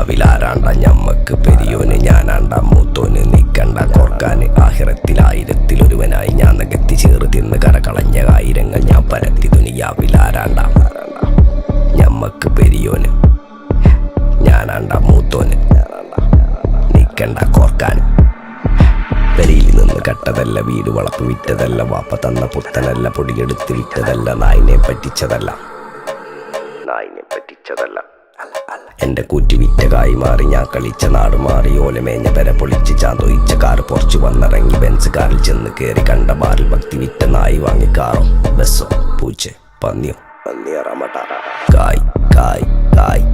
ദുനിയാവിലാരാണ്ട ഞമ്മക്ക് പെരിയോന് ഞാനാണ്ട മൂത്തോന് നിക്കണ്ട കോർക്കാന് ആഹിറത്തിൽ ആയിരത്തിലൊരുവനായി ഞാൻ നികത്തി ചേറ് തിന്ന് കരകളഞ്ഞ ആയിരങ്ങൾ ഞാൻ പരത്തി ദുനിയാവിലാരാണ്ട ഞമ്മക്ക് പെരിയോന് ഞാനാണ്ട മൂത്തോന് നിക്കണ്ട കോർക്കാന് പെരിയിൽ നിന്ന് കട്ടതല്ല വീട് വളപ്പ് വിറ്റതല്ല വാപ്പ തന്ന പുത്തനല്ല പൊടിയെടുത്ത് വിറ്റതല്ല നായിനെ പറ്റിച്ചതല്ല എന്റെ കൂറ്റി വിറ്റ കായി മാറി ഞാൻ കളിച്ച നാട് മാറി ഓലമേഞ്ഞ പെര പൊളിച്ച് ചാന്തൊയിച്ച കാറ് പൊറച്ചു വന്നിറങ്ങി ബെൻസ് കാറിൽ ചെന്ന് കയറി കണ്ട ബാറിൽ ഭക്തി വിറ്റ നായി വാങ്ങി കാറോ ബസ്സോ പൂച്ച പന്നിയോ കായ് കായ് കായ്